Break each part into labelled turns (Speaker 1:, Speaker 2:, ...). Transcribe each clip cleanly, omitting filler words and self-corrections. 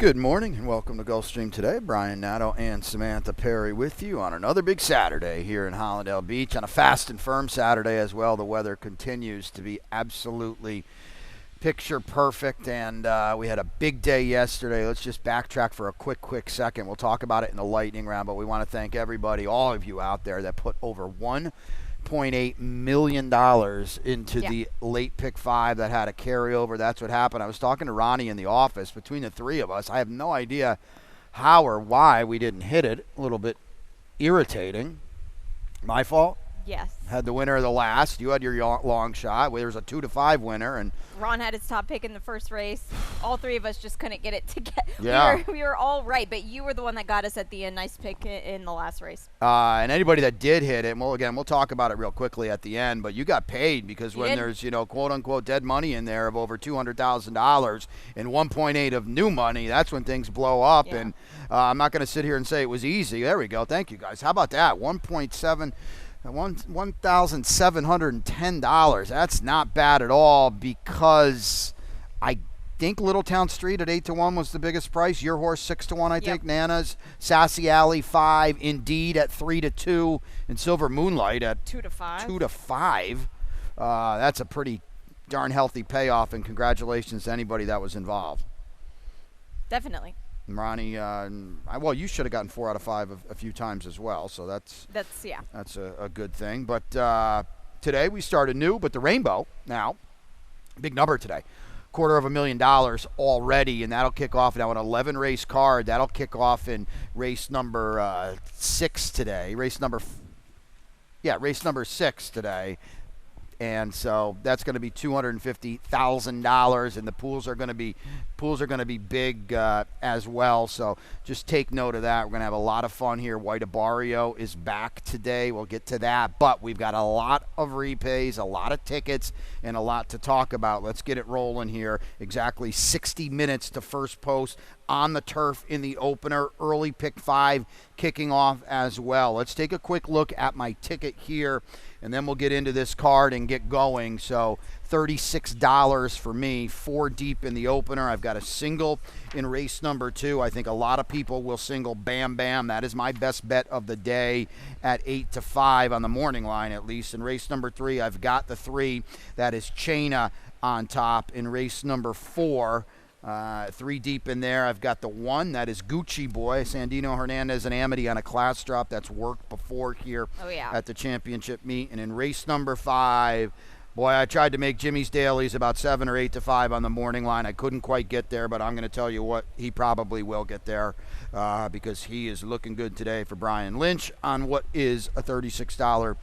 Speaker 1: Good morning and welcome to Gulfstream today. Brian Nadeau and Samantha Perry with you on another big Saturday here in Hollandale Beach. On a fast and firm Saturday as well. The weather continues to be absolutely picture perfect, and we had a big day yesterday. Let's just backtrack for a quick second. We'll talk about it in the lightning round, but we want to thank everybody, all of you out there that put over $1.8 million into the late pick 5 that had a carryover. That's what happened. I was talking to Ronnie in the office. Between the three of us, I have no idea how or why we didn't hit it. A little bit irritating. My fault?
Speaker 2: Yes.
Speaker 1: Had the winner of the last. You had your long shot. There was a 2-5 winner, and
Speaker 2: Ron had his top pick in the first race. All three of us just couldn't get it together.
Speaker 1: Yeah.
Speaker 2: We were all right, but you were the one that got us at the end. Nice pick in the last race.
Speaker 1: And anybody that did hit it, and we'll talk about it real quickly at the end, but you got paid because when there's, quote-unquote dead money in there of over $200,000 and 1.8 of new money, that's when things blow up.
Speaker 2: Yeah.
Speaker 1: And I'm not going to sit here and say it was easy. There we go. Thank you, guys. How about that? $1,710. That's not bad at all, because I think Littletown Street at 8-1 was the biggest price. Your horse 6-1, I think. Nana's, Sassy Alley 5, Indeed at 3-2, and Silver Moonlight at
Speaker 2: 2-5.
Speaker 1: 2-5. That's a pretty darn healthy payoff, and congratulations to anybody that was involved.
Speaker 2: Definitely.
Speaker 1: Ronnie, you should have gotten 4 out of 5 a few times as well, so that's a good thing. But today we started new, but the Rainbow now, big number today, $250,000 already, and that'll kick off now an 11-race card. That'll kick off in race number 6 today. Race number 6 today. And so that's going to be $250,000, and the pools are going to be big as well. So just take note of that. We're going to have a lot of fun here. White Abario is back today. We'll get to that, but we've got a lot of repays, a lot of tickets, and a lot to talk about. Let's get it rolling here. Exactly 60 minutes to first post on the turf in the opener. Early pick 5 kicking off as well. Let's take a quick look at my ticket here, and then we'll get into this card and get going. So $36 for me, 4 deep in the opener. I've got a single in race number 2. I think a lot of people will single Bam Bam. That is my best bet of the day at 8-5 on the morning line, at least. In race number 3, I've got the 3. That is Chaina on top. In race number 4, 3 deep in there, I've got the 1. That is Gucci Boy, Sandino Hernandez and Amity on a class drop. That's worked before here at the championship meet. And in race number 5, boy, I tried to make Jimmy's dailies about 7 or 8-5 on the morning line. I couldn't quite get there, but I'm going to tell you what, he probably will get there because he is looking good today for Brian Lynch on what is a $36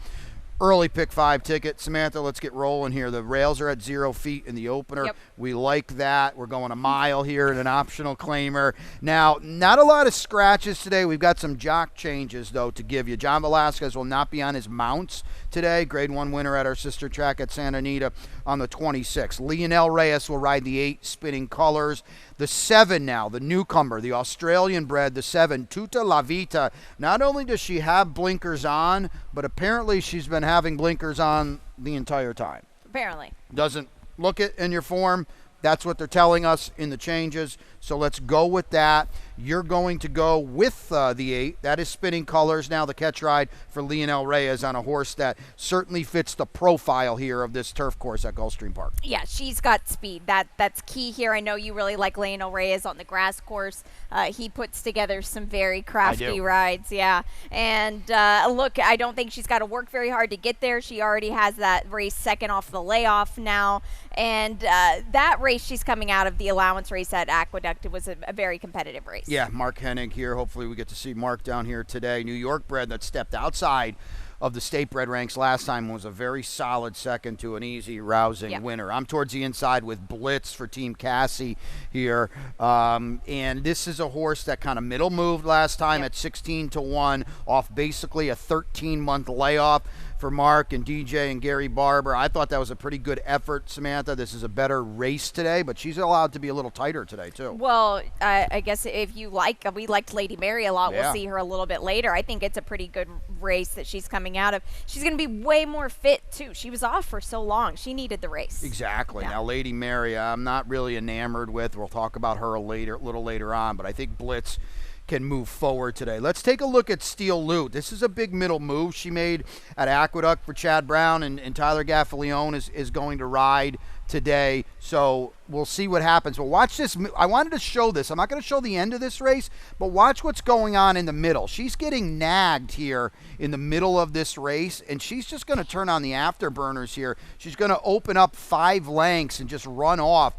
Speaker 1: early pick 5 ticket. Samantha, let's get rolling here. The rails are at 0 feet in the opener. We like that. We're going a mile here in an optional claimer. Now, not a lot of scratches today. We've got some jock changes, though, to give you. John Velasquez will not be on his mounts today. Grade 1 winner at our sister track at Santa Anita on the 26th. Lionel Reyes will ride the 8 Spinning Colors. The 7 now, the newcomer, the Australian bred, the 7, Tuta La Vita. Not only does she have blinkers on, but apparently she's been having blinkers on the entire time.
Speaker 2: Apparently.
Speaker 1: Doesn't look it in your form. That's what they're telling us in the changes. So let's go with that. You're going to go with the 8. That is Spinning Colors. Now the catch ride for Lionel Reyes on a horse that certainly fits the profile here of this turf course at Gulfstream Park.
Speaker 2: Yeah, she's got speed. That's key here. I know you really like Lionel Reyes on the grass course. He puts together some very crafty rides. Yeah. And look, I don't think she's got to work very hard to get there. She already has that race second off the layoff now. And that race she's coming out of, the allowance race at Aqueduct, it was a very competitive race.
Speaker 1: Yeah, Mark Hennig here. Hopefully we get to see Mark down here today. New York bred that stepped outside of the state bred ranks last time was a very solid second to an easy, rousing winner. I'm towards the inside with Blitz for Team Cassie here. And this is a horse that kind of middle moved last time at 16-1 off basically a 13-month layoff. for Mark and DJ and Gary Barber. I thought that was a pretty good effort, Samantha. This is a better race today, but she's allowed to be a little tighter today, too.
Speaker 2: Well, I guess if you like, we liked Lady Mary a lot.
Speaker 1: Yeah.
Speaker 2: We'll see her a little bit later. I think it's a pretty good race that she's coming out of. She's going to be way more fit, too. She was off for so long. She needed the race.
Speaker 1: Exactly.
Speaker 2: Yeah.
Speaker 1: Now, Lady Mary, I'm not really enamored with. We'll talk about her a little later on, but I think Blitz can move forward today. Let's take a look at Steel Loot. This is a big middle move she made at Aqueduct for Chad Brown, and Tyler Gaffalione is going to ride today. So we'll see what happens. But watch this. I wanted to show this. I'm not going to show the end of this race, but watch what's going on in the middle. She's getting nagged here in the middle of this race, and she's just going to turn on the afterburners here. She's going to open up 5 lengths and just run off.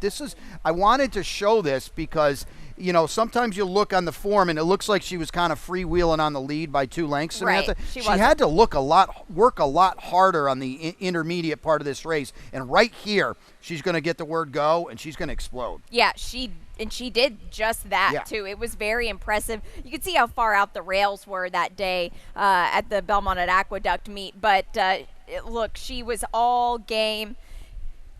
Speaker 1: I wanted to show this because sometimes you look on the form and it looks like she was kind of freewheeling on the lead by 2 lengths, Samantha.
Speaker 2: Right. She
Speaker 1: had to work a lot harder on the intermediate part of this race. And right here, she's going to get the word go and she's going to explode.
Speaker 2: Yeah, she did just that, too. It was very impressive. You could see how far out the rails were that day at the Belmont at Aqueduct meet. But look, she was all game.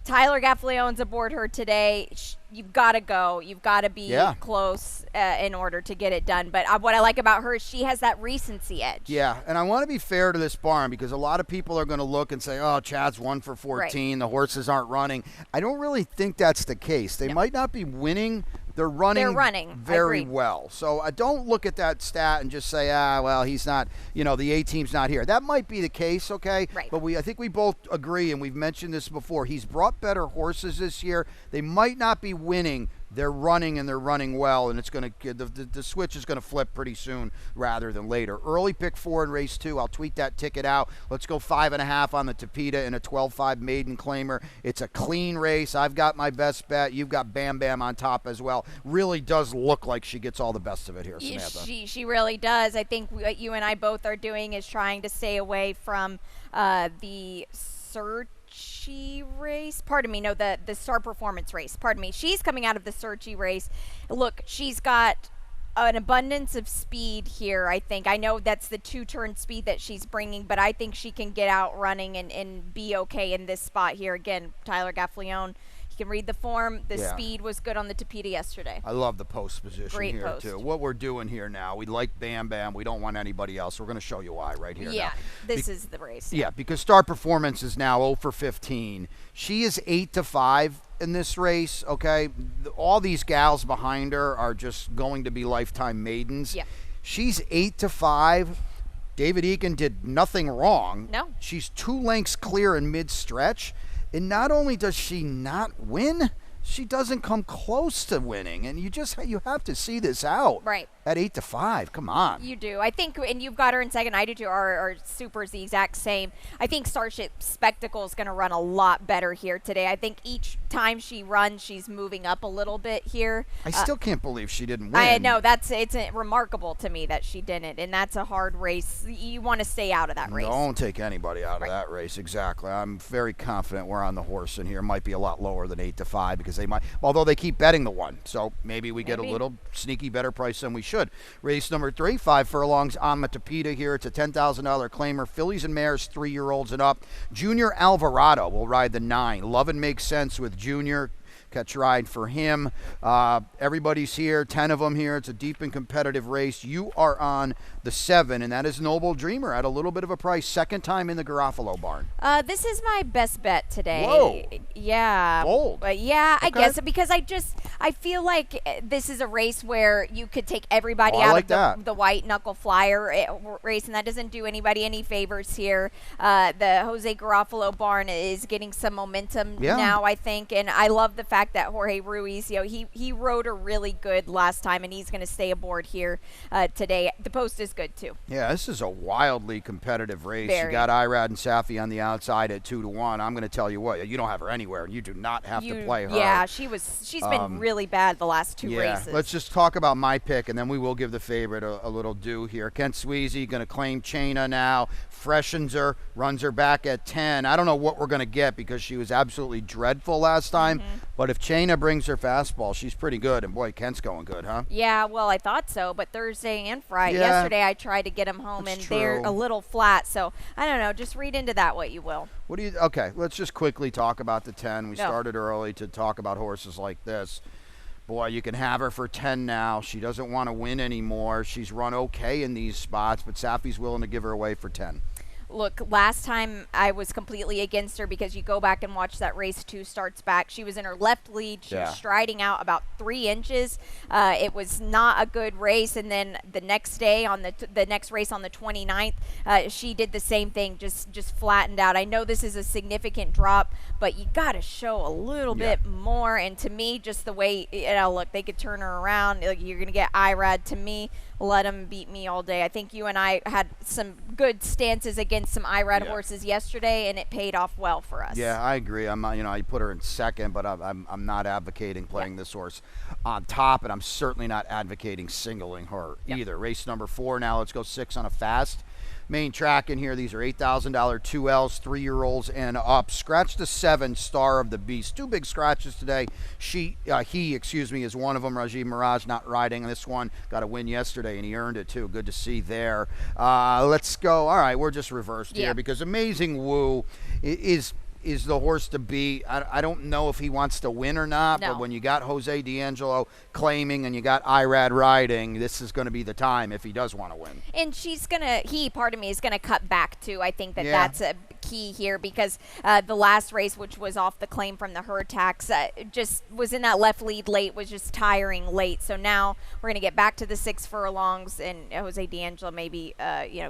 Speaker 2: Tyler Gaffalione's aboard her today. You've got to go. You've got to be close in order to get it done. But what I like about her is she has that recency edge.
Speaker 1: Yeah, and I want to be fair to this barn because a lot of people are going to look and say, oh, Chad's 1 for 14. Right. The horses aren't running. I don't really think that's the case. They might not be winning. They're running very well. So I don't look at that stat and just say, well, he's not, the A-team's not here. That might be the case, okay?
Speaker 2: Right.
Speaker 1: But I think we both agree, and we've mentioned this before, he's brought better horses this year. They might not be winning. They're running, and they're running well, and it's going to the switch is going to flip pretty soon rather than later. Early pick 4 in race 2. I'll tweet that ticket out. Let's go 5.5 on the Tapeta and a 12.5 maiden claimer. It's a clean race. I've got my best bet. You've got Bam Bam on top as well. Really does look like she gets all the best of it here, Samantha.
Speaker 2: She really does. I think what you and I both are doing is trying to stay away from the race. The Star Performance race. Pardon me. She's coming out of the Searchy race. Look, she's got an abundance of speed here, I think. I know that's the 2-turn speed that she's bringing, but I think she can get out running and be okay in this spot here. Again, Tyler Gaffalione. You can read the form. The speed was good on the Tapeta yesterday.
Speaker 1: I love the post position
Speaker 2: Great
Speaker 1: here,
Speaker 2: post.
Speaker 1: too. What we're doing here now, we like Bam Bam. We don't want anybody else. We're going to show you why right here.
Speaker 2: Yeah, this is the race.
Speaker 1: Yeah, because Star Performance is now 0 for 15. She is 8-5 in this race, okay? All these gals behind her are just going to be lifetime maidens.
Speaker 2: Yeah.
Speaker 1: She's 8-5. David Eakin did nothing wrong.
Speaker 2: No.
Speaker 1: She's 2 lengths clear in mid-stretch. And not only does she not win, she doesn't come close to winning. And you have to see this out.
Speaker 2: Right.
Speaker 1: At 8-5, come on.
Speaker 2: You do. I think, and you've got her in second. I do too. Our Super's the exact same. I think Starship Spectacle is going to run a lot better here today. I think each time she runs, she's moving up a little bit here.
Speaker 1: I still can't believe she didn't win.
Speaker 2: I know. It's remarkable to me that she didn't, and that's a hard race. You want to stay out of that race.
Speaker 1: Don't take anybody out of that race. Exactly. I'm very confident we're on the horse in here. It might be a lot lower than 8-5 because they might, although they keep betting the 1. So maybe we get a little sneaky better price than we should. Race number 3, 5 furlongs on the Tapeta here. It's a $10,000 claimer. Fillies and mares, 3-year-olds and up. Junior Alvarado will ride the 9. Lovin' makes sense with Junior. Catch ride for him. Everybody's here, 10 of them here. It's a deep and competitive race. You are on the 7, and that is Noble Dreamer at a little bit of a price. Second time in the Garofalo barn.
Speaker 2: This is my best bet today.
Speaker 1: Whoa.
Speaker 2: Yeah.
Speaker 1: Bold.
Speaker 2: Yeah, I guess because I feel like this is a race where you could take everybody out of the white knuckle flyer race, and that doesn't do anybody any favors here. The Jose Garofalo barn is getting some momentum now, I think, and I love the fact that Jorge Ruiz, he rode her really good last time, and he's going to stay aboard here today. The post is good too.
Speaker 1: Yeah, this is a wildly competitive race.
Speaker 2: Very.
Speaker 1: You got Irad and Safi on the outside at 2-1. I'm going to tell you what, you don't have her anywhere. You do not have to play her.
Speaker 2: Yeah, she's been really bad the last 2 races.
Speaker 1: Let's just talk about my pick, and then we will give the favorite a little due here. Kent Sweezy going to claim Chaina now. Freshens her, runs her back at 10. I don't know what we're going to get because she was absolutely dreadful last time. But if Chaina brings her fastball, she's pretty good. And boy, Kent's going good, huh?
Speaker 2: Yeah, well, I thought so, but Thursday and Friday.
Speaker 1: Yeah,
Speaker 2: Yesterday I tried to get them home, and they're a little flat. So I don't know. Just read into that what you will.
Speaker 1: What do you? Okay, let's just quickly talk about the 10. We started early to talk about horses like this. Boy, you can have her for 10 now. She doesn't want to win anymore. She's run okay in these spots, but Safi's willing to give her away for 10.
Speaker 2: Look, last time I was completely against her because you go back and watch that race 2 starts back. She was in her left lead. She was striding out about 3 inches. It was not a good race. And then the next day on the next race on the 29th, she did the same thing, just flattened out. I know this is a significant drop, but you got to show a little bit more. And to me, just the way, look, they could turn her around. Like, you're going to get IRAD. To me, let them beat me all day. I think you and I had some good stances against some IRAD horses yesterday, and it paid off well for us.
Speaker 1: Yeah, I agree. I put her in second, but I'm not advocating playing this horse on top, and I'm certainly not advocating singling her either. Race number 4 now. Let's go 6 on a fast. Main track in here. These are $8,000 2Ls, 3-year-olds and up. Scratch the 7, Star of the Beast. 2 big scratches today. He is one of them. Rajiv Mirage not riding this one. Got a win yesterday, and he earned it too. Good to see there. Let's go. All right, we're just reversed here because Amazing Woo is the horse to beat. I don't know if he wants to win or not, but when you got Jose D'Angelo claiming and you got Irad riding, this is going to be the time if he does want to win.
Speaker 2: And is going to cut back too. I think that's a key here because the last race, which was off the claim from the herd tax, just was in that left lead late, was just tiring late. So now we're going to get back to the 6 furlongs, and Jose D'Angelo maybe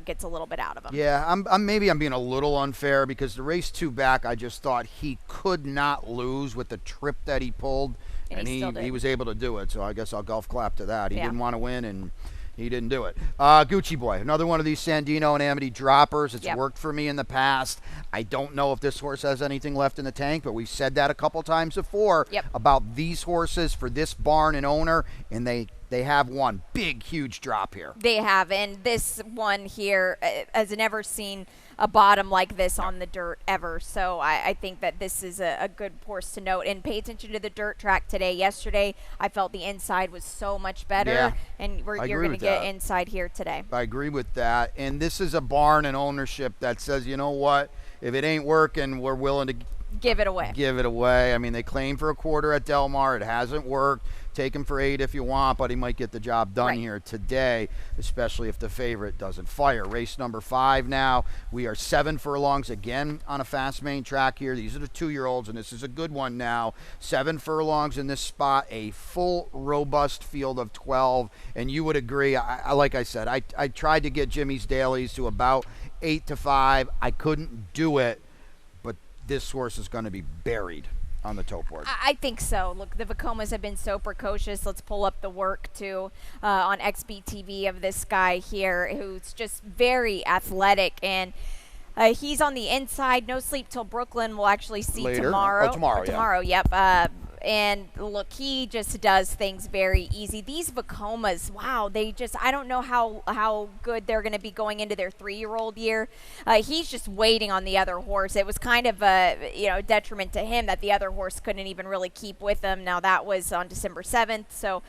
Speaker 2: gets a little bit out of him.
Speaker 1: Yeah, I'm being a little unfair because the race 2 back, I just thought he could not lose with the trip that he pulled, and he was able to do it. So I guess I'll golf clap to that. He didn't want to win, and he didn't do it. Gucci Boy, another one of these Sandino and Amity droppers. It's worked for me in the past. I don't know if this horse has anything left in the tank, but we've said that a couple times before about these horses for this barn and owner, and they have one big, huge drop here.
Speaker 2: They have, and this one here has never seen a bottom like this on the dirt ever. So I think that this is a good horse to note. And pay attention to the dirt track today. Yesterday, I felt the inside was so much better, and you're going to get inside here today.
Speaker 1: I agree with that. And this is a barn and ownership that says, you know what, if it ain't working, we're willing to
Speaker 2: give it away.
Speaker 1: I mean, they claim for a quarter at Del Mar. It hasn't worked. Take him for 8 if you want, but he might get the job done here today, especially if the favorite doesn't fire. Race number 5 now. We are 7 furlongs again on a fast main track here. These are the 2-year-olds, and this is a good one now. 7 furlongs in this spot, a full, robust field of 12, and you would agree. Like I said, I tried to get Jimmy's dailies to about 8 to 5. I couldn't do it, but this horse is going to be buried on the tote board.
Speaker 2: I think so. Look, the Vacomas have been so precocious. Let's pull up the work, too, on XBTV of this guy here who's just very athletic. And he's on the inside. No sleep till Brooklyn. We'll actually see
Speaker 1: later.
Speaker 2: Tomorrow.
Speaker 1: Tomorrow,
Speaker 2: yep. And look, he just does things very easy. These Vacomas, wow, I don't know how good they're going to be going into their 3-year-old year. He's just waiting on the other horse. It was kind of a detriment to him that the other horse couldn't even really keep with him. Now that was on December 7th, so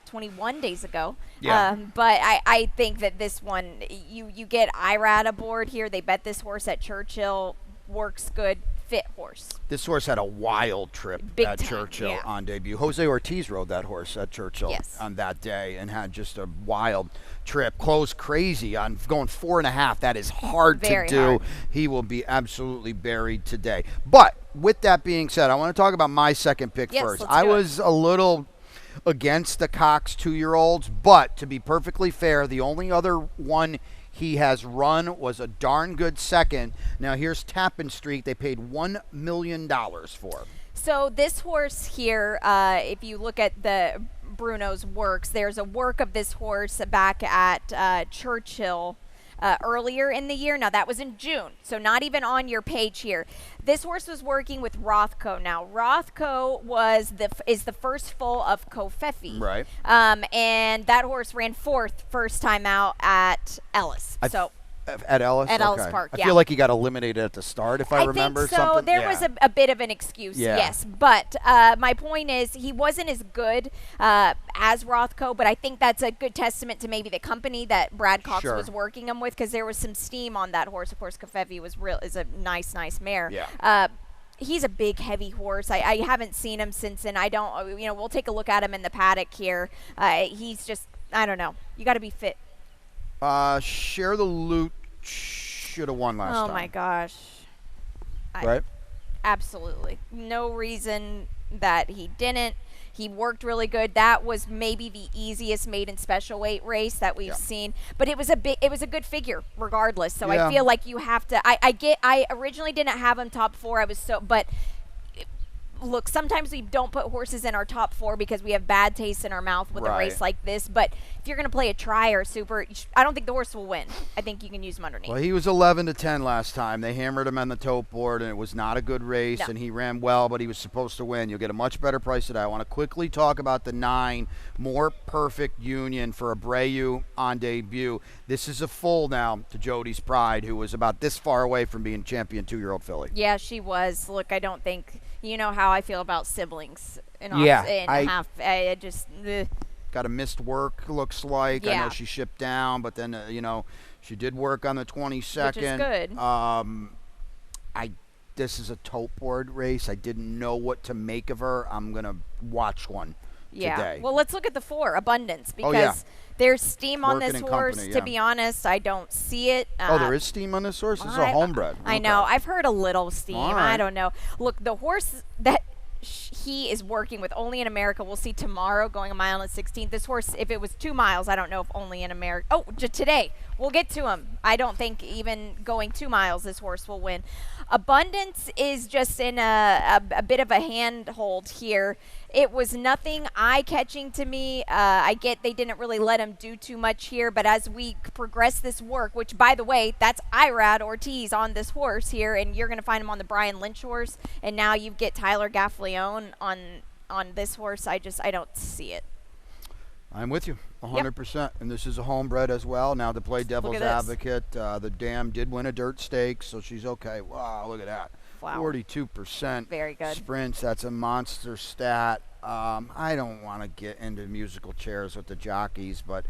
Speaker 2: 21 days ago.
Speaker 1: Yeah.
Speaker 2: But I think that this one, you get IRAD aboard here. They bet this horse at Churchill. Works good. Fit horse.
Speaker 1: This horse had a wild trip at Churchill on debut. Jose Ortiz rode that horse at Churchill on that day and had just a wild trip. Closed crazy on going 4.5. That is hard to do. Hard. He will be absolutely buried today. But with that being said, I want to talk about my second pick first. I was a little against the Cox 2-year-olds, but to be perfectly fair, the only other one he has run was a darn good second. Now here's Tappan Street. They paid $1 million for.
Speaker 2: So this horse here, if you look at the Bruno's works, there's a work of this horse back at Churchill earlier in the year. Now that was in June, so not even on your page here. This horse was working with Rothko. Now Rothko is the first full of Kofefi,
Speaker 1: right?
Speaker 2: And that horse ran 4th first time out at Ellis.
Speaker 1: At Ellis?
Speaker 2: At Ellis Park,
Speaker 1: I
Speaker 2: yeah.
Speaker 1: feel like he got eliminated at the start, if I remember
Speaker 2: think so.
Speaker 1: something.
Speaker 2: There was a bit of an excuse, yes. But my point is he wasn't as good as Rothko, but I think that's a good testament to maybe the company that Brad Cox was working him with, because there was some steam on that horse. Of course, Kofevi is a nice mare.
Speaker 1: Yeah.
Speaker 2: He's a big, heavy horse. I haven't seen him since, and I don't, we'll take a look at him in the paddock here. He's just, I don't know. You got to be fit.
Speaker 1: Share the Loot should have won last time.
Speaker 2: Oh, my gosh.
Speaker 1: Right?
Speaker 2: Absolutely. No reason that he didn't. He worked really good. That was maybe the easiest maiden special weight race that we've seen, but it was a good figure regardless. So I feel like you have to. I originally didn't have him top 4. But look, sometimes we don't put horses in our top 4 because we have bad taste in our mouth with a race like this. But if you're going to play a try or a super, I don't think the horse will win. I think you can use him underneath.
Speaker 1: Well, he was 11-10 last time. They hammered him on the tote board, and it was not a good race, and he ran well, but he was supposed to win. You'll get a much better price today. I want to quickly talk about the 9 More Perfect Union for Abreu on debut. This is a full now to Jody's Pride, who was about this far away from being champion 2-year-old filly.
Speaker 2: Yeah, she was. Look, I don't think... You know how I feel about siblings. I just...
Speaker 1: Got a missed work, looks like.
Speaker 2: Yeah.
Speaker 1: I know she shipped down, but then, she did work on the 22nd.
Speaker 2: Which is good.
Speaker 1: This is a tote board race. I didn't know what to make of her. I'm going to watch one today.
Speaker 2: Well, let's look at the 4, Abundance, because there's steam on this horse.
Speaker 1: Company,
Speaker 2: to be honest, I don't see it.
Speaker 1: There is steam on this horse? This is a homebred.
Speaker 2: I know. I've heard a little steam.
Speaker 1: Right.
Speaker 2: I don't know. Look, the horse that he is working with Only in America, we'll see tomorrow going a mile and 16th. This horse, if it was 2 miles, I don't know if Only in America. Oh, today. We'll get to him. I don't think even going 2 miles this horse will win. Abundance is just in a bit of a handhold here. It was nothing eye-catching to me. I get they didn't really let him do too much here, but as we progress this work, which, by the way, that's Irad Ortiz on this horse here, and you're going to find him on the Brian Lynch horse, and now you get Tyler Gaffleone on this horse. I don't see it.
Speaker 1: I'm with you 100%. And this is a homebred as well. Now to play devil's advocate, the dam did win a dirt stakes, so she's okay. Wow, look at that.
Speaker 2: Wow.
Speaker 1: 42%.
Speaker 2: Very good.
Speaker 1: Sprints, that's a monster stat. I don't want to get into musical chairs with the jockeys, but,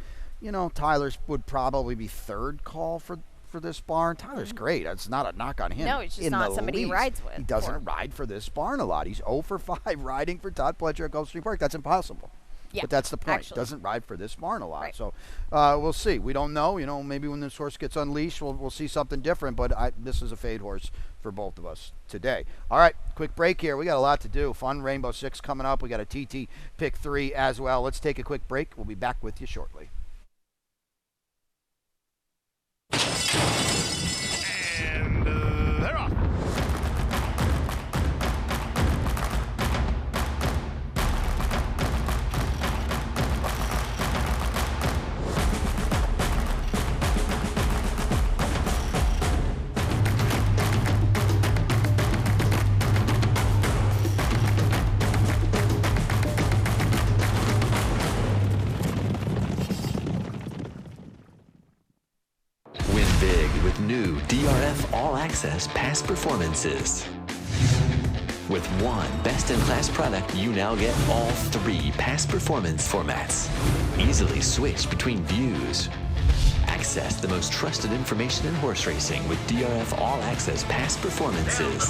Speaker 1: Tyler's would probably be third call for this barn. Tyler's great. It's not a knock on him.
Speaker 2: No, it's just not somebody he rides with.
Speaker 1: He doesn't ride for this barn a lot. He's 0 for 5 riding for Todd Pletcher at Gulfstream Park. That's impossible.
Speaker 2: Yeah,
Speaker 1: but that's the point.
Speaker 2: Actually.
Speaker 1: Doesn't ride for this barn a lot.
Speaker 2: Right.
Speaker 1: So we'll see. We don't know. Maybe when this horse gets unleashed, we'll see something different. But this is a fade horse for both of us today. All right, quick break here. We got a lot to do. Fun Rainbow Six coming up. We got a TT Pick 3 as well. Let's take a quick break. We'll be back with you shortly.
Speaker 3: And they're off.
Speaker 4: New DRF All Access Past Performances. With one best-in-class product, you now get all 3 past performance formats. Easily switch between views. Access the most trusted information in horse racing with DRF All Access Past Performances.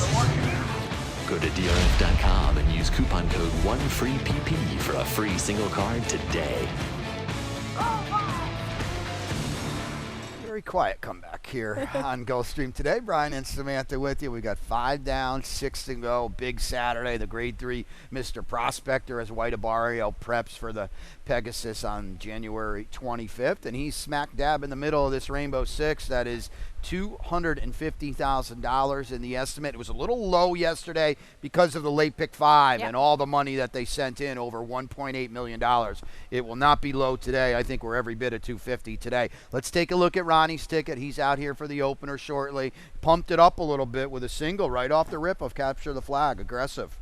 Speaker 4: Go to DRF.com and use coupon code 1FREEPP for a free single card today.
Speaker 1: Very quiet comeback here on Gulfstream today. Brian and Samantha with you. We got 5 down, 6 to go. Big Saturday. The Grade 3 Mr. Prospector as White Abario preps for the Pegasus on January 25th. And he's smack dab in the middle of this Rainbow Six. That is $250,000 in the estimate. It was a little low yesterday because of the late pick 5 and all the money that they sent in, over $1.8 million. It will not be low today. I think we're every bit of $250 today. Let's take a look at Ronnie's ticket. He's out here for the opener shortly. Pumped it up a little bit with a single right off the rip of Capture the Flag. Aggressive.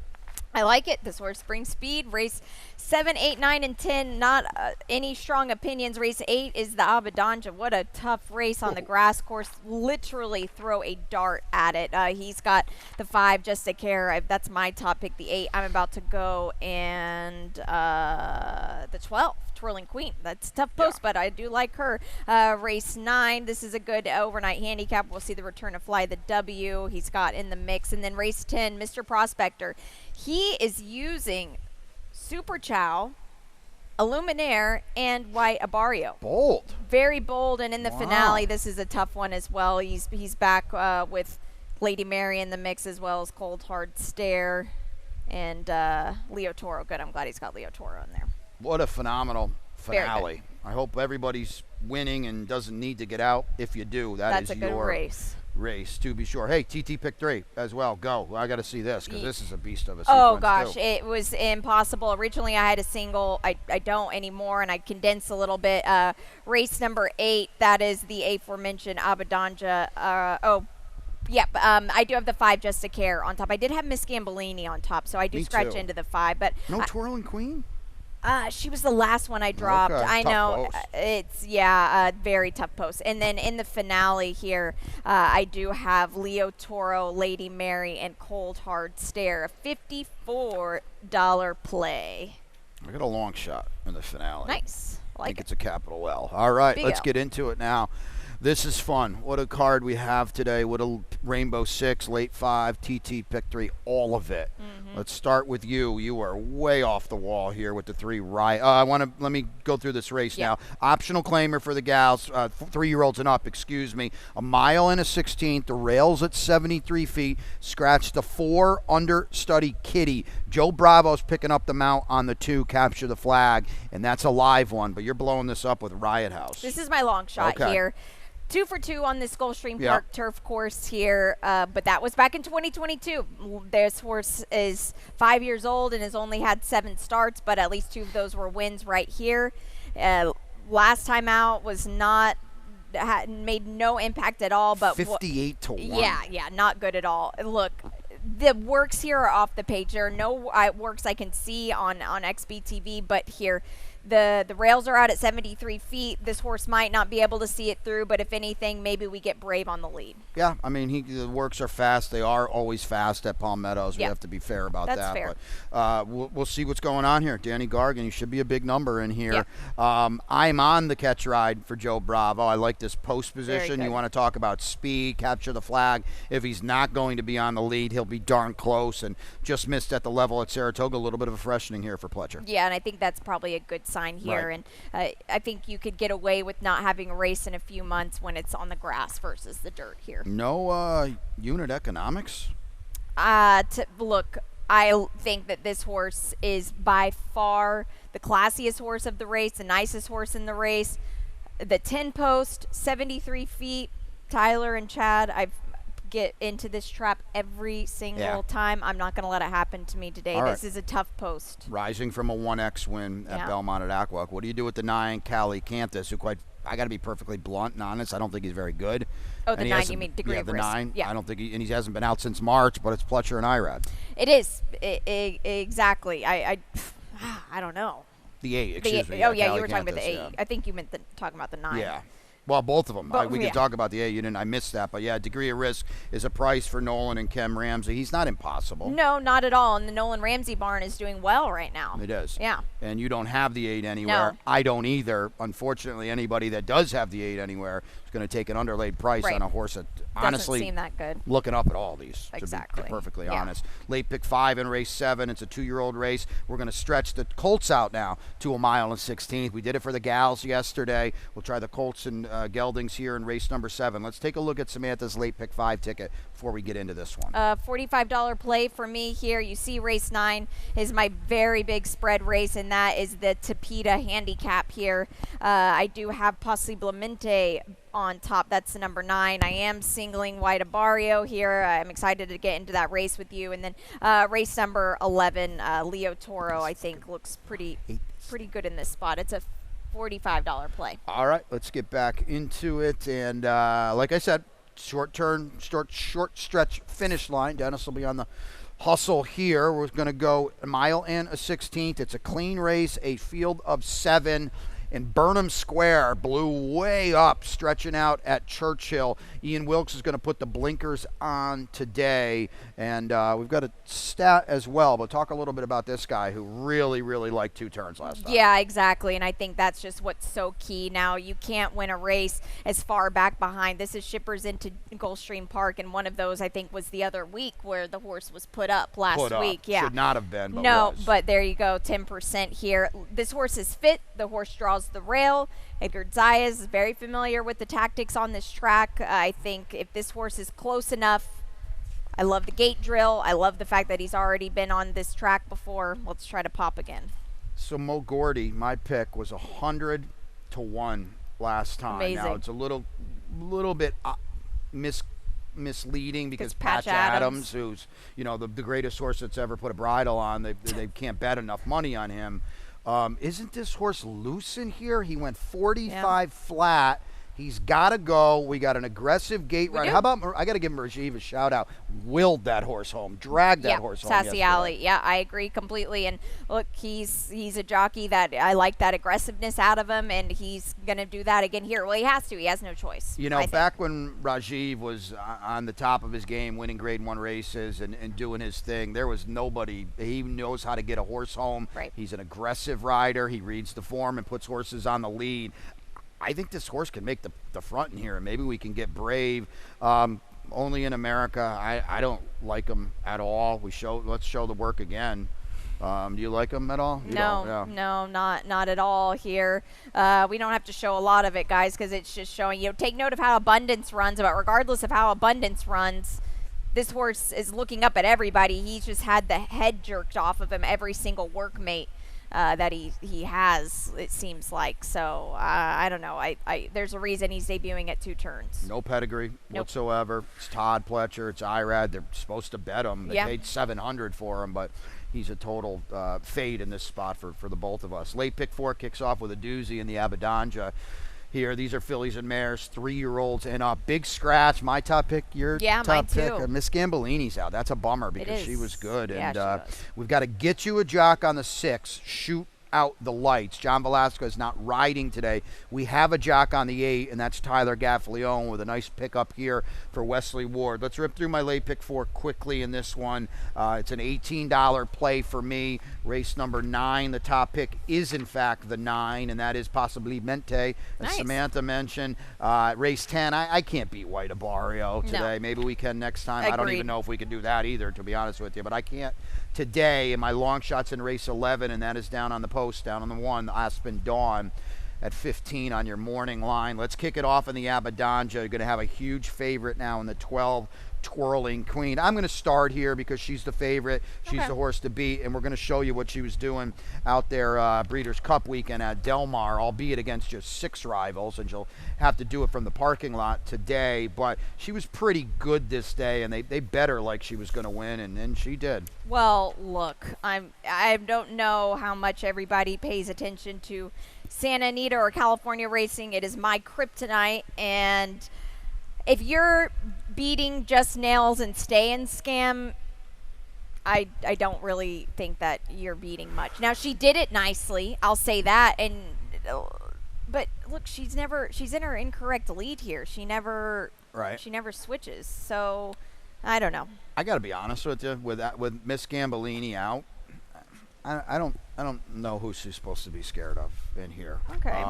Speaker 2: I like it. This horse brings speed. Race 7, 8, 9, and 10. Not any strong opinions. Race 8 is the Abadanja. What a tough race on the grass course. Literally throw a dart at it. He's got the 5, Just a Care. That's my top pick. The 8, I'm about to go. And the 12, Twirling Queen. That's a tough post, but I do like her. Race 9, this is a good overnight handicap. We'll see the return of Fly the W. He's got in the mix. And then race 10, Mr. Prospector. He is using Super Chow, Illuminaire, and White Abario.
Speaker 1: Bold.
Speaker 2: Very bold, and in the finale, this is a tough one as well. He's back with Lady Mary in the mix, as well as Cold Hard Stare and Leo Toro. Good, I'm glad he's got Leo Toro in there.
Speaker 1: What a phenomenal finale. I hope everybody's winning and doesn't need to get out. If you do, that's
Speaker 2: a good
Speaker 1: race, to be sure. Hey, TT pick 3 as well. Go. I got to see this because this is a beast of a
Speaker 2: Oh,
Speaker 1: sequence,
Speaker 2: gosh.
Speaker 1: too.
Speaker 2: It was impossible. Originally, I had a single. I don't anymore, and I condensed a little bit. Race number 8, that is the aforementioned Abadanja. I do have the 5, Just a Care on top. I did have Miss Gambolini on top, so I do scratch into the 5. But
Speaker 1: no Twirling Queen?
Speaker 2: She was the last one I dropped.
Speaker 1: Okay.
Speaker 2: I
Speaker 1: Tough
Speaker 2: know.
Speaker 1: post.
Speaker 2: It's, very tough post. And then in the finale here, I do have Leo Toro, Lady Mary, and Cold Hard Stare. A $54 play.
Speaker 1: I got a long shot in the finale.
Speaker 2: Nice.
Speaker 1: I think it's a capital L. All right,
Speaker 2: Big
Speaker 1: let's
Speaker 2: L.
Speaker 1: get into it now. This is fun. What a card we have today. What a Rainbow 6, Late 5, TT Pick 3, all of it. Let's start with you. You are way off the wall here with the 3 right. Let me go through this race now. Optional claimer for the gals, 3-year-olds and up, excuse me. A mile and a 16th. The rails at 73 feet. Scratch the 4 understudy Kitty. Joe Bravo's picking up the mount on the 2, Capture the Flag, and that's a live one, but you're blowing this up with Riot House.
Speaker 2: This is my long shot here. 2 for 2 on this Gulfstream Park turf course here, but that was back in 2022. This horse is 5 years old and has only had 7 starts, but at least 2 of those were wins right here. Last time out was made no impact at all. But
Speaker 1: 58 to 1.
Speaker 2: Yeah, not good at all. Look, the works here are off the page. There are no works I can see on XBTV, but here. The rails are out at 73 feet. This horse might not be able to see it through, but if anything, maybe we get Brave on the lead.
Speaker 1: Yeah, I mean, the works are fast. They are always fast at Palm Meadows. We have to be fair about
Speaker 2: That's
Speaker 1: that.
Speaker 2: Fair.
Speaker 1: But we'll see what's going on here. Danny Gargan, you should be a big number in here. I'm on the catch ride for Joe Bravo. I like this post position. You want to talk about speed, capture the flag. If he's not going to be on the lead, he'll be darn close and just missed at the level at Saratoga. A little bit of a freshening here for Pletcher.
Speaker 2: Yeah, and I think that's probably a good sign here. And I think you could get away with not having a race in a few months when it's on the grass versus the dirt here.
Speaker 1: No unit economics?
Speaker 2: Look, I think that this horse is by far the classiest horse of the race, the nicest horse in the race. The 10 post, 73 feet, Tyler and Chad, I get into this trap every single time. I'm not going to let it happen to me today. This is a tough post.
Speaker 1: Rising from a 1X win at Belmont at Aqueduct. What do you do with the 9, Callie Cantus, who I got to be perfectly blunt and honest, I don't think he's very good.
Speaker 2: Oh, the 9, you mean degree of
Speaker 1: the
Speaker 2: risk.
Speaker 1: 9.
Speaker 2: Yeah.
Speaker 1: I don't think he hasn't been out since March, but it's Pletcher and Irad.
Speaker 2: It is. Exactly. I don't know.
Speaker 1: The 8, excuse me.
Speaker 2: Oh, yeah, you were
Speaker 1: Callie
Speaker 2: talking about the 8.
Speaker 1: Cantus,
Speaker 2: I think you meant talking about the 9.
Speaker 1: Yeah. Well, both of them.
Speaker 2: But,
Speaker 1: We can talk about the 8. You didn't. I missed that. But, degree of risk is a price for Nolan and Kem Ramsey. He's not impossible.
Speaker 2: No, not at all. And the Nolan Ramsey barn is doing well right now.
Speaker 1: It is.
Speaker 2: Yeah.
Speaker 1: And you don't have the 8 anywhere.
Speaker 2: No.
Speaker 1: I don't either. Unfortunately, anybody that does have the 8 anywhere is going to take an underlaid price on a horse that honestly
Speaker 2: doesn't seem that good.
Speaker 1: Looking up at all these,
Speaker 2: Exactly.
Speaker 1: to be perfectly honest. Late pick 5 in race 7. It's a 2-year-old race. We're going to stretch the Colts out now to a mile and 16th. We did it for the gals yesterday. We'll try the Colts and geldings here in race number 7. Let's take a look at Samantha's late pick 5 ticket before we get into this one.
Speaker 2: $45 play for me here. You see race 9 is my very big spread race, and that is the Tapeta handicap here. I do have Possiblemente on top. That's the number 9. I am singling White Abario here. I'm excited to get into that race with you. And then race number 11, Leo Toro, I think looks pretty good in this spot. It's a $45 play.
Speaker 1: All right, let's get back into it. And like I said, short stretch finish line. Dennis will be on the Hustle here. We're going to go a mile and a 16th. It's a clean race, a field of 7. And Burnham Square blew way up, stretching out at Churchill. Ian Wilkes is going to put the blinkers on today. And we've got a stat as well, but talk a little bit about this guy who really, really liked 2 turns last time.
Speaker 2: Yeah, exactly. And I think that's just what's so key. Now, you can't win a race as far back behind. This is Shippers into Gulfstream Park, and one of those, I think, was the other week where the horse was put up last week. Yeah.
Speaker 1: Should not have been, but
Speaker 2: no,
Speaker 1: was.
Speaker 2: But there you go, 10% here. This horse is fit. The horse draws the rail. Edgar Zayas is very familiar with the tactics on this track. I think if this horse is close enough, I love the gate drill. I love the fact that he's already been on this track before. Let's try to pop again.
Speaker 1: So Mo Gordy, my pick, was 100 to 1 last time.
Speaker 2: Amazing.
Speaker 1: Now it's a little bit misleading because
Speaker 2: Patch
Speaker 1: Adams, who's the greatest horse that's ever put a bridle on, they can't bet enough money on him. Isn't this horse loose in here? He went 45 flat. He's got to go. We got an aggressive gate ride. How about, I got to give Rajiv a shout out. Willed that horse home. Dragged that horse home
Speaker 2: Sassy
Speaker 1: yesterday.
Speaker 2: Alley. Yeah, I agree completely. And look, he's a jockey that I like that aggressiveness out of him, and he's going to do that again here. Well, he has to. He has no choice.
Speaker 1: Back when Rajiv was on the top of his game, winning Grade 1 races and doing his thing, there was nobody. He knows how to get a horse home.
Speaker 2: Right.
Speaker 1: He's an aggressive rider. He reads the form and puts horses on the lead. I think this horse can make the front in here, and maybe we can get Brave. Only in America. I don't like him at all. Let's show the work again. Do you like him at all?
Speaker 2: No, not at all here. We don't have to show a lot of it, guys, because it's just showing, take note of how Abundance runs, but regardless of how Abundance runs, this horse is looking up at everybody. He's just had the head jerked off of him every single workmate that he has, it seems like. So I don't know. There's a reason he's debuting at 2 turns.
Speaker 1: No pedigree whatsoever. It's Todd Pletcher. It's Irad. They're supposed to bet him. They paid $700 for him, but he's a total fade in this spot for the both of us. Late pick 4 kicks off with a doozy in the Abadanja. Here, these are fillies and mares, 3-year-olds and up. Big scratch. My top pick, your top
Speaker 2: mine
Speaker 1: pick.
Speaker 2: too.
Speaker 1: Miss Gambellini's out. That's a bummer because she was good.
Speaker 2: Yeah,
Speaker 1: and we've got to get you a jock on the 6. Shoot out the lights. John Velasco is not riding today. We have a jock on the 8, and that's Tyler Gaffalione with a nice pickup here for Wesley Ward. Let's rip through my late pick 4 quickly in this one. It's an $18 play for me. Race number 9. The top pick is, in fact, the 9, and that is possibly Mente, as Samantha mentioned. Race 10, I can't beat White Abario today.
Speaker 2: No.
Speaker 1: Maybe we can next time.
Speaker 2: Agreed.
Speaker 1: I don't even know if we can do that either, to be honest with you, but I can't today. And my long shot's in race 11, and that is down on the post, down on the 1, the Aspen Dawn at 15 on your morning line. Let's kick it off in the Abadanja. You're going to have a huge favorite now in the 12, Twirling Queen. I'm going to start here because she's the favorite. She's the horse to beat, and we're going to show you what she was doing out there Breeders' Cup weekend at Del Mar, albeit against just 6 rivals, and she'll have to do it from the parking lot today. But she was pretty good this day, and they bet her like she was going to win, and she did.
Speaker 2: Well, look, I don't know how much everybody pays attention to Santa Anita or California racing. It is my kryptonite, and if you're beating Just Nails and Stay and Scam, I don't really think that you're beating much. Now, she did it nicely, I'll say that, but look, she's in her incorrect lead here. She never switches. So I don't know.
Speaker 1: I got to be honest with you, with Miss Gambellini out, I don't know who she's supposed to be scared of in here.
Speaker 2: Okay.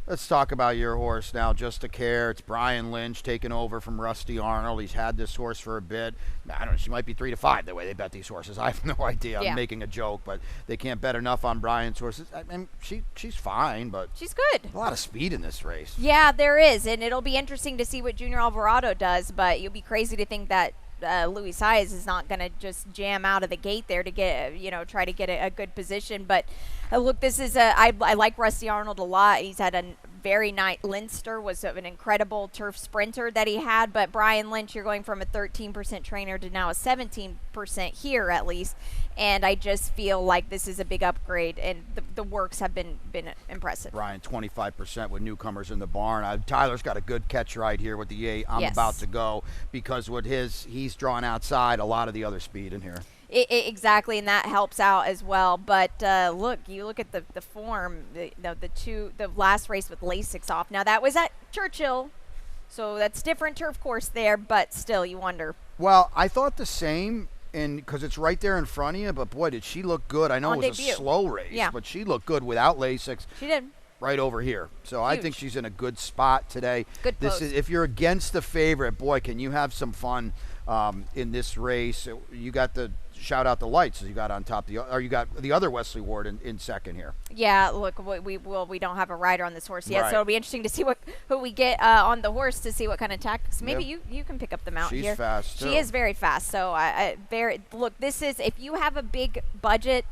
Speaker 1: Let's talk about your horse now, Just a Care. It's Brian Lynch taking over from Rusty Arnold. He's had this horse for a bit. I don't know, she might be 3-5 the way they bet these horses. I have no idea. I'm making a joke, but they can't bet enough on Brian's horses. I mean, she's fine, but
Speaker 2: she's good.
Speaker 1: A lot of speed in this race.
Speaker 2: Yeah, there is, and it'll be interesting to see what Junior Alvarado does, but you'll be crazy to think that Luis Saez is not going to just jam out of the gate there to get, try to get a good position. But look, this is I like Rusty Arnold a lot. He's had a very nice, Linster was an incredible turf sprinter that he had, but Brian Lynch, you're going from a 13% trainer to now a 17% here at least. and I just feel like this is a big upgrade, and the works have been impressive.
Speaker 1: Brian, 25% with newcomers in the barn. Tyler's got a good catch right here with the 8. I'm
Speaker 2: Yes.
Speaker 1: about to go because with he's drawn outside a lot of the other speed in here.
Speaker 2: Exactly, and that helps out as well. But you look at the form, the last race with Lasix off. Now that was at Churchill, so that's different turf course there, but still, you wonder.
Speaker 1: Well, I thought the same, because it's right there in front of you. But boy, did she look good! I know
Speaker 2: On
Speaker 1: it was
Speaker 2: debut.
Speaker 1: a slow race, but she looked good without Lasix.
Speaker 2: She did.
Speaker 1: Right over here. So I think she's in a good spot today.
Speaker 2: Good post.
Speaker 1: If you're against the favorite, boy, can you have some fun in this race. You got the shout out the lights you got on top you got the other Wesley Ward in second here.
Speaker 2: Yeah, look, we don't have a rider on this horse yet,
Speaker 1: Right.
Speaker 2: so it'll be interesting to see who we get on the horse to see what kind of tactics. Maybe you can pick up the mount
Speaker 1: She's
Speaker 2: here.
Speaker 1: fast, too.
Speaker 2: She is very fast. So look, this is, if you have a big budget,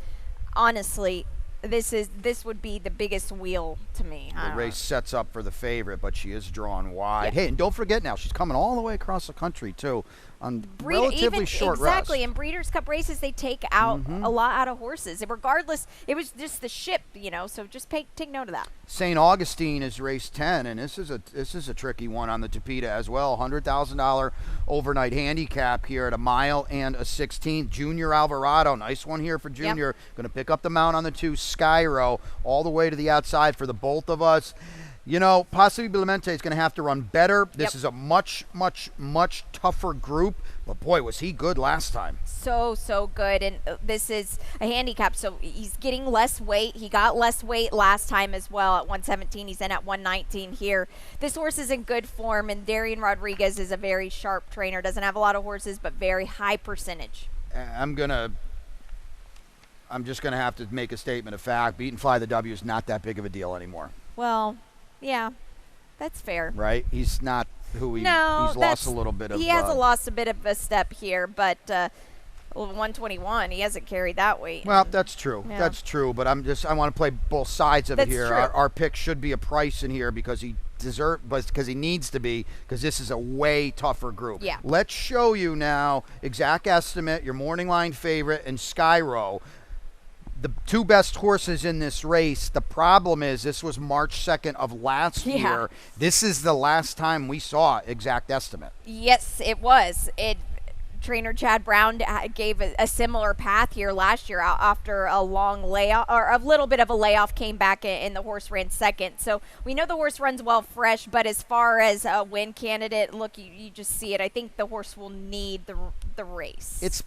Speaker 2: honestly, this would be the biggest wheel to me.
Speaker 1: The race sets up for the favorite, but she is drawn wide.
Speaker 2: Yep.
Speaker 1: Hey, and don't forget now, she's coming all the way across the country too on relatively short rest.
Speaker 2: Exactly, in Breeders' Cup races, they take out a lot out of horses. Regardless, it was just the ship, so just take note of that.
Speaker 1: St. Augustine is race 10, and this is a tricky one on the Tapeta as well. $100,000 overnight handicap here at a mile and a 16th. Junior Alvarado, nice one here for Junior. Going to pick up the mount on the 2, Skyro, all the way to the outside for the both of us. Possibly Clemente is going to have to run better. This is a much, much, much tougher group. But, boy, was he good last time.
Speaker 2: So good. And this is a handicap, so he's getting less weight. He got less weight last time as well at 117. He's in at 119 here. This horse is in good form, and Darian Rodriguez is a very sharp trainer. Doesn't have a lot of horses, but very high percentage.
Speaker 1: I'm just going to have to make a statement of fact. Beat and Fly the W is not that big of a deal anymore.
Speaker 2: Well, yeah, that's fair.
Speaker 1: Right? He's not who he's lost a little bit of.
Speaker 2: He has lost a bit of a step here, but 121, he hasn't carried that weight.
Speaker 1: Well, that's true.
Speaker 2: Yeah.
Speaker 1: That's true. But I want to play both sides of it
Speaker 2: That's
Speaker 1: here.
Speaker 2: true.
Speaker 1: Our pick should be a price in here because he because he needs to be, because this is a way tougher group.
Speaker 2: Yeah.
Speaker 1: Let's show you now exact estimate, your morning line favorite, and Skyro. The 2 best horses in this race. The problem is this was March 2nd of last year. This is the last time we saw exact estimate.
Speaker 2: Yes, it was. Trainer Chad Brown gave a similar path here last year after a long layoff, or a little bit of a layoff, came back and the horse ran second. So we know the horse runs well fresh, but as far as a win candidate, look, you just see it. I think the horse will need the race.
Speaker 1: It's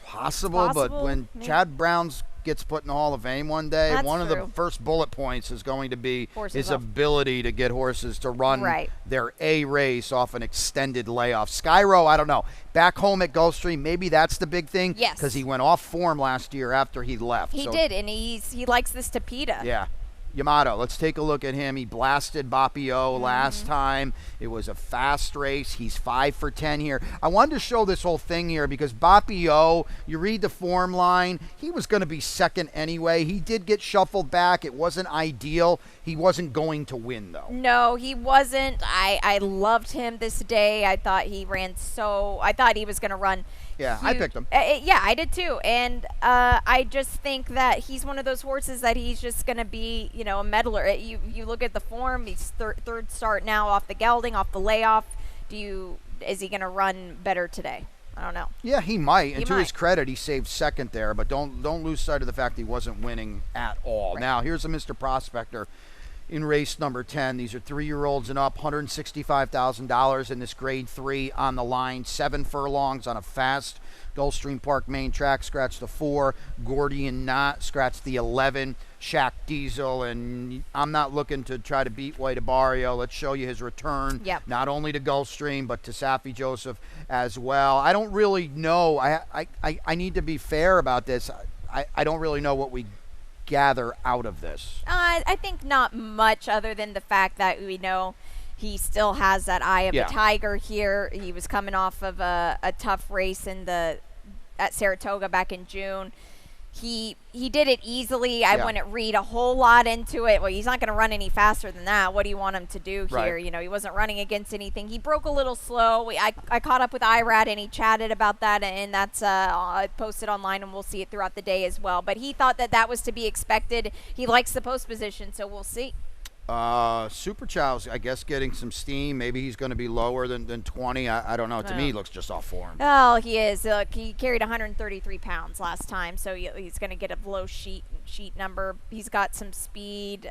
Speaker 1: possible, but when Chad Brown's gets put in the Hall of Fame one day,
Speaker 2: That's
Speaker 1: one of
Speaker 2: true.
Speaker 1: the first bullet points is going to be
Speaker 2: Horses
Speaker 1: his
Speaker 2: off.
Speaker 1: ability to get horses to run their A race off an extended layoff. Skyro, I don't know. Back home at Gulfstream, maybe that's the big thing.
Speaker 2: Yes.
Speaker 1: Because he went off form last year after he left.
Speaker 2: He did, and he likes this Tapeta.
Speaker 1: Yeah. Yamato, let's take a look at him. He blasted Bapio last time. It was a fast race. He's 5 for 10 here. I wanted to show this whole thing here because Bapio, you read the form line, he was going to be second anyway. He did get shuffled back. It wasn't ideal. He wasn't going to win, though.
Speaker 2: No, he wasn't. I loved him this day. I thought he was going to run.
Speaker 1: Yeah, I picked him.
Speaker 2: Yeah, I did too. And I just think that he's one of those horses that he's just going to be, a meddler. You look at the form, he's third start now off the gelding, off the layoff. Is he going to run better today? I don't know.
Speaker 1: Yeah, he might. And to his credit, he saved second there. But don't lose sight of the fact he wasn't winning at all. Right. Now, here's a Mr. Prospector in race number 10. These are 3-year-olds and up, $165,000 in this grade 3 on the line, 7 furlongs on a fast Gulfstream Park main track. Scratch the 4. Gordian Knot scratch the 11. Shaq Diesel, and I'm not looking to try to beat White Barrio. Let's show you his return, not only to Gulfstream but to Safi Joseph as well. I don't really know. I need to be fair about this. I don't really know what we gather out of this.
Speaker 2: I think not much, other than the fact that we know he still has that eye of the tiger here. He was coming off of a tough race at Saratoga back in June. He did it easily. I wouldn't read a whole lot into it. Well, he's not going to run any faster than that. What do you want him to do here?
Speaker 1: Right.
Speaker 2: You know, he wasn't running against anything. He broke a little slow. I caught up with Irad, and he chatted about that, and that's posted online, and we'll see it throughout the day as well. But he thought that was to be expected. He likes the post position, so we'll see.
Speaker 1: Super Chow's, I guess, getting some steam. Maybe he's going to be lower than 20. I don't know. To me, he looks just off form.
Speaker 2: Oh, he is. Look, he carried 133 pounds last time, so he's going to get a low sheet number. He's got some speed.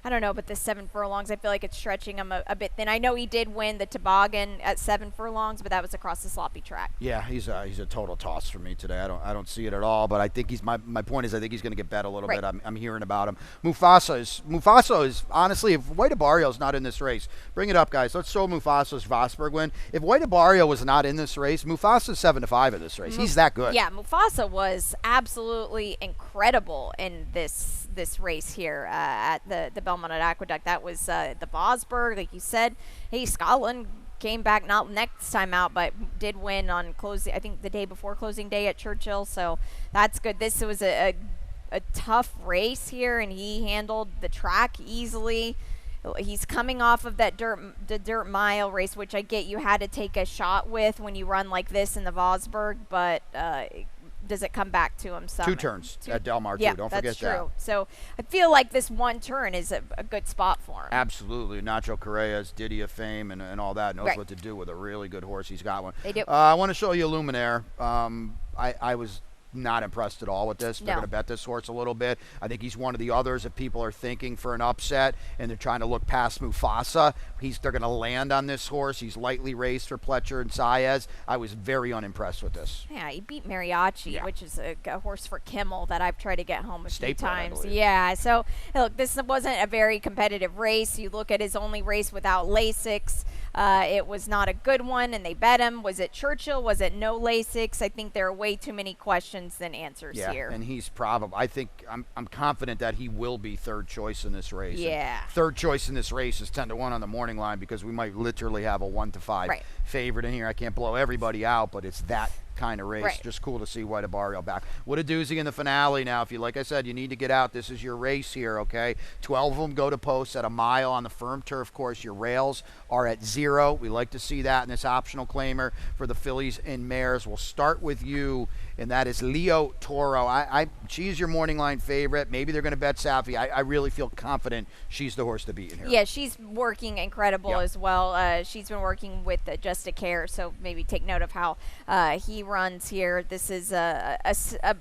Speaker 2: I don't know, but the 7 furlongs, I feel like it's stretching him a bit thin. I know he did win the toboggan at 7 furlongs, but that was across the sloppy track.
Speaker 1: Yeah, he's a total toss for me today. I don't see it at all, but I think he's my point is I think he's going to get bet a little bit. I'm hearing about him. Mufasa is honestly, if White Barrio's not in this race, bring it up, guys. Let's show Mufasa's Vosberg win. If White Barrio was not in this race, Mufasa's 7-5 in this race. He's that good.
Speaker 2: Yeah, Mufasa was absolutely incredible in this race here at the Belmont Aqueduct. That was the Vosberg, like you said. Hey, Scotland came back, not next time out, but did win on closing, I think the day before closing day at Churchill, so that's good. This was a tough race here, and he handled the track easily. He's coming off of the dirt mile race, which I get you had to take a shot with when you run like this in the Vosberg, but does it come back to him?
Speaker 1: 2 turns at Del Mar, too. Don't forget
Speaker 2: that's true.
Speaker 1: that.
Speaker 2: So I feel like this one turn is a good spot for him.
Speaker 1: Absolutely. Nacho Correa's Diddy of Fame and all that knows what to do with a really good horse. He's got one.
Speaker 2: They do.
Speaker 1: I want to show you Luminaire. I was not impressed at all with this. They're going to bet this horse a little bit. I think he's one of the others that people are thinking for an upset, and they're trying to look past Mufasa. They're going to land on this horse. He's lightly raced for Pletcher and Saez. I was very unimpressed with this.
Speaker 2: Yeah, he beat Mariachi, which is a horse for Kimmel that I've tried to get home a few times. Yeah, so look, this wasn't a very competitive race. You look at his only race without Lasix. It was not a good one, and they bet him. Was it Churchill? Was it no Lasix? I think there are way too many questions than answers here.
Speaker 1: And he's probably, I think, I'm confident that he will be third choice in this race.
Speaker 2: Yeah.
Speaker 1: And third choice in this race is 10-1 on the morning line because we might literally have a 1-5 favorite in here. I can't blow everybody out, but it's that kind of race. Just cool to see White Barrio back. What a doozy in the finale now. If you, like I said, you need to get out. This is your race here, okay? 12 of them go to posts at a mile on the firm turf course. Your rails are at 0. We like to see that in this optional claimer for the fillies and mares. We'll start with you, and that is Leo Toro. She's your morning line favorite. Maybe they're going to bet Safi. I really feel confident she's the horse to beat in here.
Speaker 2: Yeah, she's working incredible as well. She's been working with Just a Care, so maybe take note of how he runs here. This is a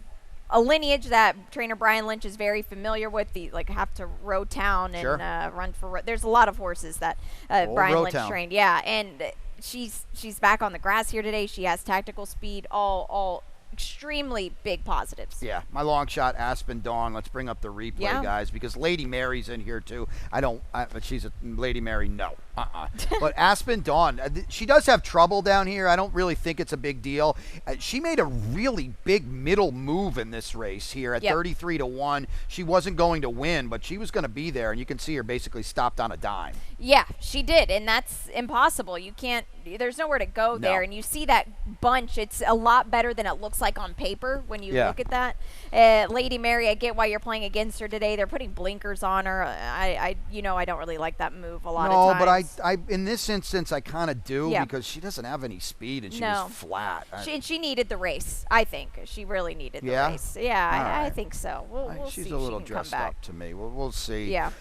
Speaker 2: lineage that trainer Brian Lynch is very familiar with. The have to row town and run for. There's a lot of horses that Brian Lynch trained. Yeah, and she's back on the grass here today. She has tactical speed. All extremely big positives.
Speaker 1: Yeah, my long shot, Aspen Dawn. Let's bring up the replay, guys, because Lady Mary's in here too. But she's a Lady Mary. No. But Aspen Dawn, she does have trouble down here. I don't really think it's a big deal. She made a really big middle move in this race here at 33-1. She wasn't going to win, but she was going to be there, and you can see her basically stopped on a dime.
Speaker 2: Yeah, she did, and that's impossible. You can't. There's nowhere to go there, and you see that bunch. It's a lot better than it looks like on paper when you look at that. Lady Mary, I get why you're playing against her today. They're putting blinkers on her. I don't really like that move a lot of times.
Speaker 1: No, but I in this instance, I kind of do because she doesn't have any speed and she was flat.
Speaker 2: She needed the race, I think. She really needed the race. Yeah, I think so. We'll
Speaker 1: she's
Speaker 2: see
Speaker 1: a little
Speaker 2: if she can
Speaker 1: dressed
Speaker 2: come back.
Speaker 1: up to me. We'll see.
Speaker 2: Yeah.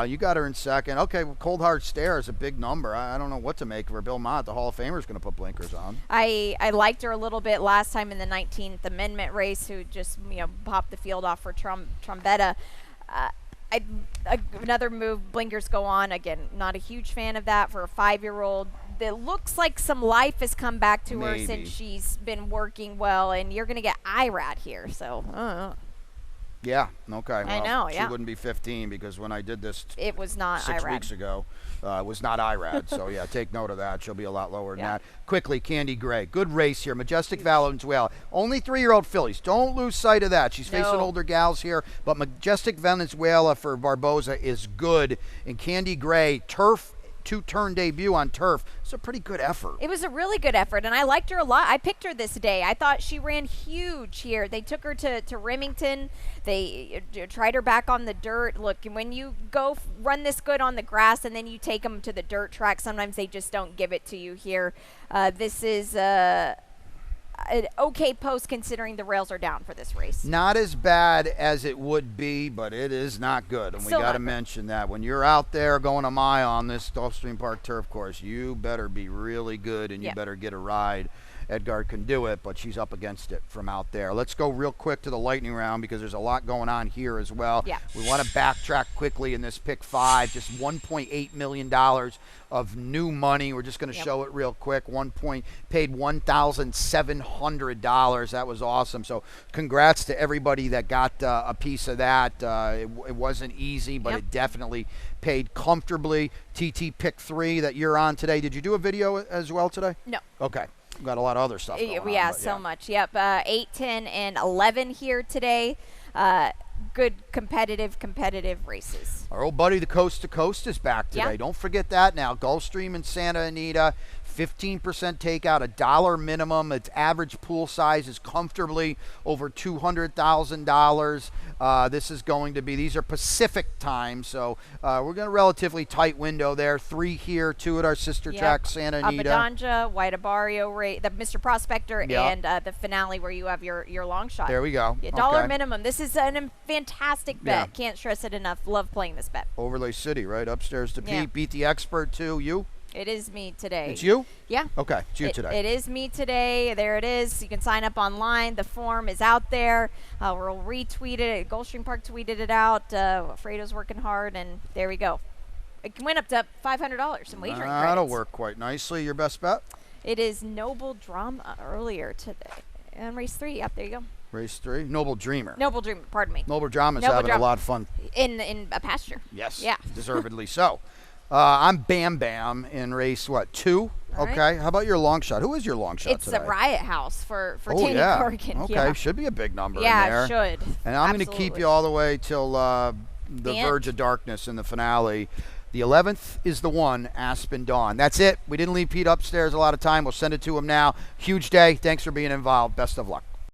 Speaker 1: You got her in second. Okay, Cold Hard Stare is a big number. I don't know what to make of her. Bill Mott, the Hall of Famer, is going to put blinkers on.
Speaker 2: I liked her a little bit last time in the 19th Amendment race, who just popped the field off for Trombetta. Another move, blinkers go on. Again, not a huge fan of that for a 5-year-old. It looks like some life has come back to her since she's been working well, and you're going to get IRAD here. So,
Speaker 1: Yeah, okay. Well,
Speaker 2: I know,
Speaker 1: she wouldn't be 15 because when I did this
Speaker 2: it was not
Speaker 1: 6
Speaker 2: IRAD.
Speaker 1: weeks ago, it was not IRAD. So, yeah, take note of that. She'll be a lot lower than that. Quickly, Candy Gray. Good race here. Majestic Valenzuela. Only 3-year-old fillies. Don't lose sight of that. She's facing older gals here, but Majestic Valenzuela for Barboza is good. And Candy Gray, turf two-turn debut on turf. It's a pretty good effort.
Speaker 2: It was a really good effort, and I liked her a lot. I picked her this day. I thought she ran huge here. They took her to Remington. They tried her back on the dirt. Look, when you go run this good on the grass and then you take them to the dirt track, sometimes they just don't give it to you here. This is an okay post considering the rails are down for this race.
Speaker 1: Not as bad as it would be, but it is not good. And
Speaker 2: Still
Speaker 1: we got to
Speaker 2: not good.
Speaker 1: mention that when you're out there going a mile on this Gulfstream Park turf course, you better be really good and you
Speaker 2: Yep.
Speaker 1: better get a ride. Edgard can do it, but she's up against it from out there. Let's go real quick to the lightning round because there's a lot going on here as well.
Speaker 2: Yeah.
Speaker 1: We want to backtrack quickly in this pick 5. Just $1.8 million of new money. We're just going to show it real quick. Paid $1,700. That was awesome. So congrats to everybody that got a piece of that. It wasn't easy, but it definitely paid comfortably. TT pick 3 that you're on today. Did you do a video as well today?
Speaker 2: No.
Speaker 1: Okay. We've got a lot of other stuff going on,
Speaker 2: Yeah,
Speaker 1: but
Speaker 2: so much. Yep. 8, 10, and 11 here today. Good competitive races.
Speaker 1: Our old buddy, the Coast to Coast, is back today.
Speaker 2: Yeah.
Speaker 1: Don't forget that now. Gulfstream and Santa Anita, 15% takeout, $1 minimum. Its average pool size is comfortably over $200,000. This is going to be, these are Pacific time, so we're going to relatively tight window there. 3 here, 2 at our sister track, Santa Anita.
Speaker 2: Abadanja, White Barrio, the Mr. Prospector, and the finale where you have your long shot.
Speaker 1: There we go.
Speaker 2: $1
Speaker 1: Okay.
Speaker 2: minimum. This is a fantastic bet.
Speaker 1: Yeah.
Speaker 2: Can't stress it enough. Love playing this bet.
Speaker 1: Overlay City, right? Upstairs to Pete.
Speaker 2: Yeah.
Speaker 1: Beat the Expert, too. You?
Speaker 2: It is me today.
Speaker 1: It's you?
Speaker 2: Yeah.
Speaker 1: Okay, it's you today.
Speaker 2: It is me today. There it is. You can sign up online. The form is out there. We'll retweet it. Gulfstream Park tweeted it out. Fredo's working hard, and there we go. It went up to $500 in wagering credits.
Speaker 1: That'll work quite nicely. Your best bet?
Speaker 2: It is Noble Drama earlier today. And race 3. Yep, there you go.
Speaker 1: Race 3. Noble Dreamer.
Speaker 2: Noble Dreamer, pardon me.
Speaker 1: Noble Drama's
Speaker 2: Noble
Speaker 1: having
Speaker 2: Drama.
Speaker 1: a lot of fun.
Speaker 2: In a pasture.
Speaker 1: Yes.
Speaker 2: Yeah.
Speaker 1: Deservedly so. I'm Bam Bam in race, 2?
Speaker 2: All
Speaker 1: Okay.
Speaker 2: right.
Speaker 1: How about your long shot? Who is your long shot
Speaker 2: It's
Speaker 1: today?
Speaker 2: a Riot House for
Speaker 1: Oh,
Speaker 2: Tanny
Speaker 1: yeah.
Speaker 2: Corrigan.
Speaker 1: Okay.
Speaker 2: Yeah.
Speaker 1: Should be a big number in
Speaker 2: Yeah,
Speaker 1: there.
Speaker 2: it should.
Speaker 1: And I'm going to keep
Speaker 2: Absolutely.
Speaker 1: you all the way till the
Speaker 2: The
Speaker 1: verge
Speaker 2: end.
Speaker 1: of darkness in the finale. The 11th is the one, Aspen Dawn. That's it. We didn't leave Pete upstairs a lot of time. We'll send it to him now. Huge day. Thanks for being involved. Best of luck.